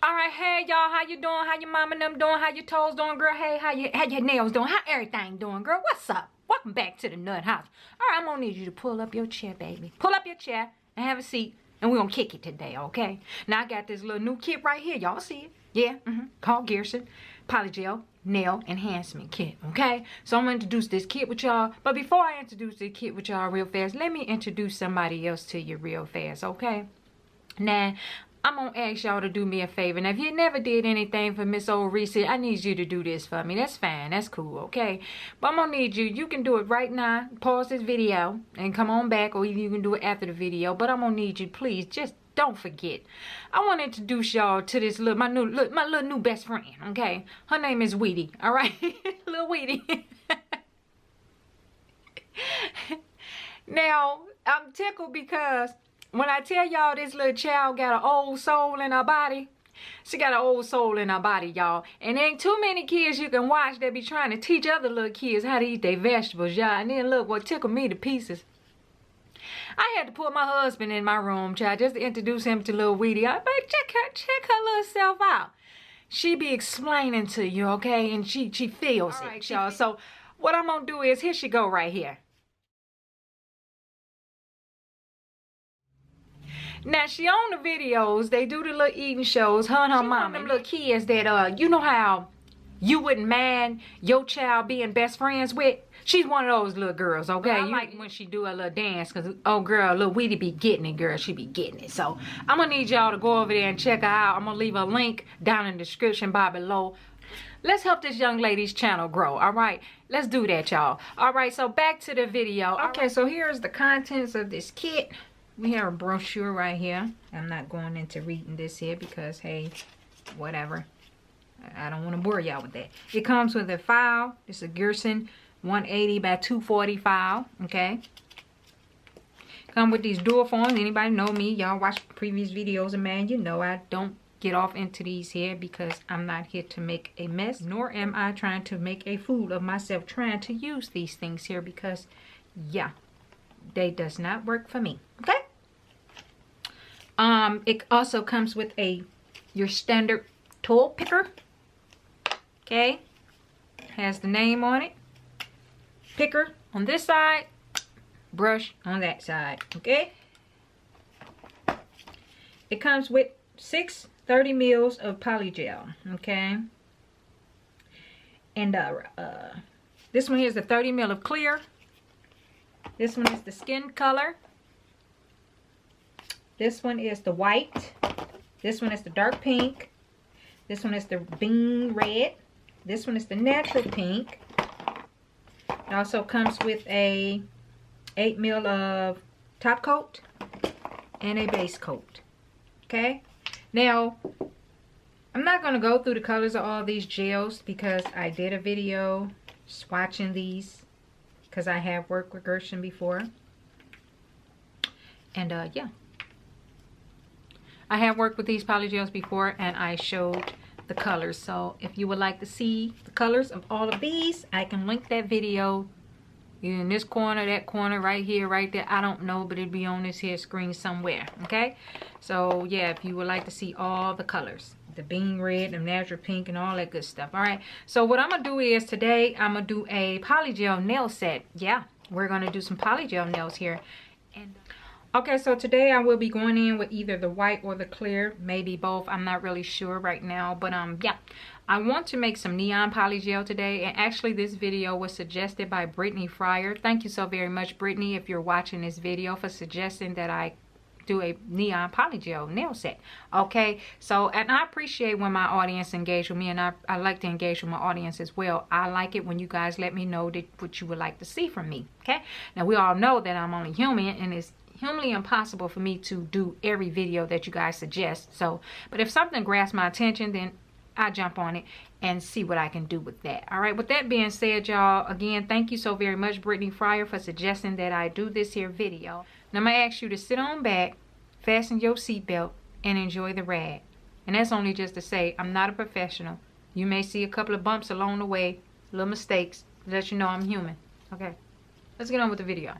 All right, hey y'all, how you doing? How your mama and them doing? How your toes doing, girl? Hey, how your nails doing? How everything doing, girl? What's up? Welcome back to the Nut House. All right, I'm gonna need you to pull up your chair, baby. Pull up your chair and have a seat, and we're gonna kick it today, okay? Now I got this little new kit right here. Y'all see it? Yeah, called Gerson Polygel Nail Enhancement Kit, okay? So I'm gonna introduce this kit with y'all. But before I introduce this kit with y'all real fast, let me introduce somebody else to you real fast, okay? Now, I'm gonna ask y'all to do me a favor. Now, if you never did anything for Miss Old Reese, I need you to do this for me. That's fine. That's cool, okay? But I'm gonna need you. You can do it right now. Pause this video and come on back, or you can do it after the video. But I'm gonna need you, please, just don't forget. I want to introduce y'all to this my little new best friend, okay? Her name is Weedy, all right? Little Weedy. Now, I'm tickled because when I tell y'all this little child got an old soul in her body, she got an old soul in her body, y'all. And ain't too many kids you can watch that be trying to teach other little kids how to eat their vegetables, y'all. And then look what tickled me to pieces. I had to put my husband in my room, child, just to introduce him to little Weedy. I bet check her little self out. She be explaining to you, okay? And she feels it, right, y'all. So what I'm gonna do is, here she go right here. Now, she on the videos, they do the little eating shows, her and her mom, them little kids that, you know how you wouldn't mind your child being best friends with? She's one of those little girls, okay? I like when she do a little dance, because, oh, girl, little Weedy be getting it, girl. She be getting it. So, I'm going to need y'all to go over there and check her out. I'm going to leave a link down in the description bar below. Let's help this young lady's channel grow, all right? Let's do that, y'all. All right, so back to the video. Okay, so here's the contents of this kit. We have a brochure right here. I'm not going into reading this here because, hey, whatever. I don't want to bore y'all with that. It comes with a file. It's a Gerson 180 by 240 file, okay? Come with these dual forms. Anybody know me? Y'all watch previous videos, and man, you know I don't get off into these here because I'm not here to make a mess, nor am I trying to make a fool of myself trying to use these things here because, yeah, they does not work for me, okay? It also comes with your standard tool picker, okay? Has the name on it. Picker on this side, brush on that side, okay? It comes with 6 30 mils of polygel, okay? And this one here is the 30 mil of clear. This one is the skin color. This one is the white. This one is the dark pink. This one is the bean red. This one is the natural pink. It also comes with a 8 mil of top coat and a base coat. Okay? Now, I'm not going to go through the colors of all these gels because I did a video swatching these because I have worked with Gerson before. And yeah. I have worked with these polygels before and I showed the colors. So if you would like to see the colors of all of these, I can link that video in this corner, that corner, right here, right there. I don't know, but it'll be on this here screen somewhere, okay? So yeah, if you would like to see all the colors, the bean red, the natural pink, and all that good stuff. All right, so what I'm gonna do is today I'm gonna do a polygel nail set. Yeah, we're gonna do some polygel nails here. And okay, so today I will be going in with either the white or the clear, maybe both. I'm not really sure right now, but yeah. I want to make some neon polygel today, and actually this video was suggested by Brittany Fryer. Thank you so very much, Brittany, if you're watching this video, for suggesting that I do a neon polygel nail set. Okay, so, and I appreciate when my audience engage with me, and I like to engage with my audience as well. I like it when you guys let me know what you would like to see from me. Okay, now we all know that I'm only human, and it's humanly impossible for me to do every video that you guys suggest. So, but if something grasps my attention, then I jump on it and see what I can do with that. All right, with that being said, y'all, again, thank you so very much, Brittany Fryer, for suggesting that I do this here video. Now I'm gonna ask you to sit on back, fasten your seatbelt, and enjoy the ride. And that's only just to say I'm not a professional. You may see a couple of bumps along the way, little mistakes, to let you know I'm human. Okay, let's get on with the video.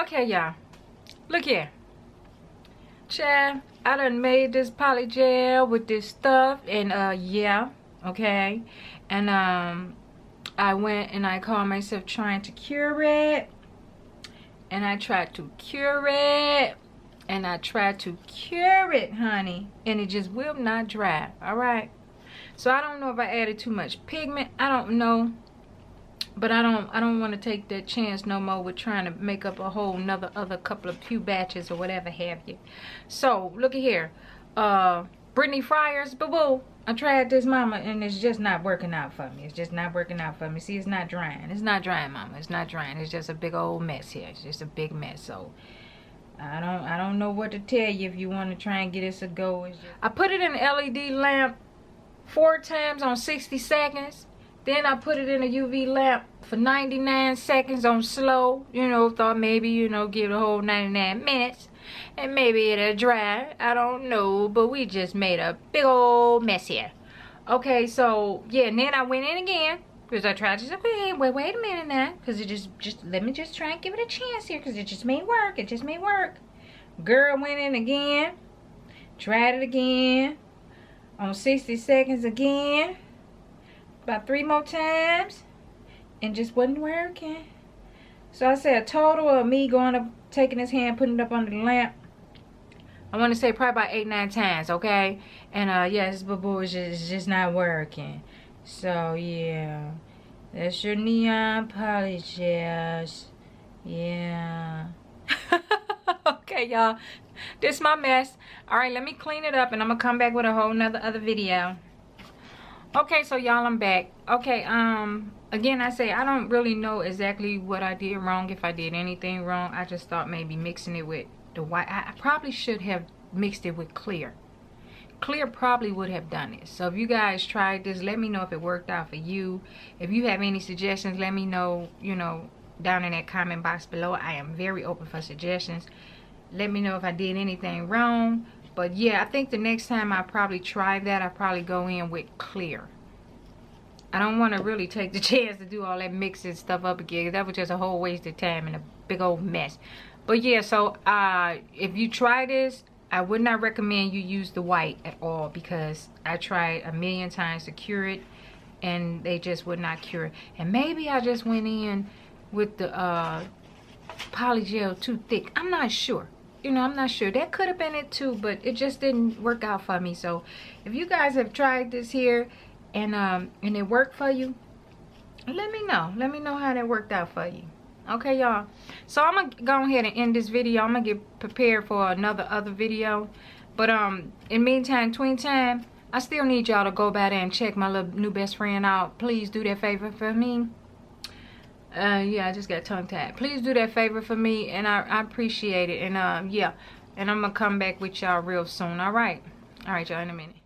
Okay, y'all. Look here. Child, I done made this polygel with this stuff, and yeah, okay. And I went and I called myself trying to cure it. And I tried to cure it. And I tried to cure it, honey. And it just will not dry. Alright. So I don't know if I added too much pigment. I don't know. But I don't want to take that chance no more with trying to make up a whole other couple of few batches or whatever have you. So look at here. Brittany Fryers, boo-boo. I tried this, mama, and it's just not working out for me. It's just not working out for me. See, it's not drying. It's not drying, mama. It's not drying. It's just a big old mess here. It's just a big mess. So I don't know what to tell you if you want to try and get this a go. I put it in an LED lamp 4 times on 60 seconds. Then I put it in a UV lamp for 99 seconds on slow. You know, thought maybe, you know, give it a whole 99 minutes. And maybe it'll dry. I don't know. But we just made a big old mess here. Okay, so, yeah. And then I went in again. Because I tried to say, wait a minute now. Because it just let me just try and give it a chance here. Because it just may work. It just may work. Girl went in again. Tried it again. On 60 seconds again. About 3 more times, and just wasn't working. So I said a total of me going up, taking his hand, putting it up under the lamp, I want to say probably about 8-9 times, okay? And yeah, this boo-boo is just not working. So yeah, that's your neon polygels. Yeah. Okay, y'all, this is my mess. All right, let me clean it up, and I'm gonna come back with a whole other video. Okay, so y'all, I'm back. Okay, again, I say I don't really know exactly what I did wrong, if I did anything wrong. I just thought maybe mixing it with the white. I probably should have mixed it with clear. Clear probably would have done this. So if you guys tried this, let me know if it worked out for you. If you have any suggestions, let me know, you know, down in that comment box below. I am very open for suggestions. Let me know if I did anything wrong. But yeah, I think the next time I probably try that, I probably go in with clear. I don't want to really take the chance to do all that mixing stuff up again. That was just a whole waste of time and a big old mess. But yeah, so if you try this, I would not recommend you use the white at all, because I tried a million times to cure it and they just would not cure it. And maybe I just went in with the polygel too thick. I'm not sure. You know, I'm not sure. That could have been it too, but it just didn't work out for me. So if you guys have tried this here and it worked for you, let me know. Let me know how that worked out for you. Okay, y'all. So I'm gonna go ahead and end this video. I'm gonna get prepared for other video. But in meantime, tween time, I still need y'all to go by there and check my little new best friend out. Please do that favor for me. Yeah, I just got tongue tied. Please do that favor for me, and I appreciate it. And yeah, and I'm gonna come back with y'all real soon. All right, y'all, in a minute.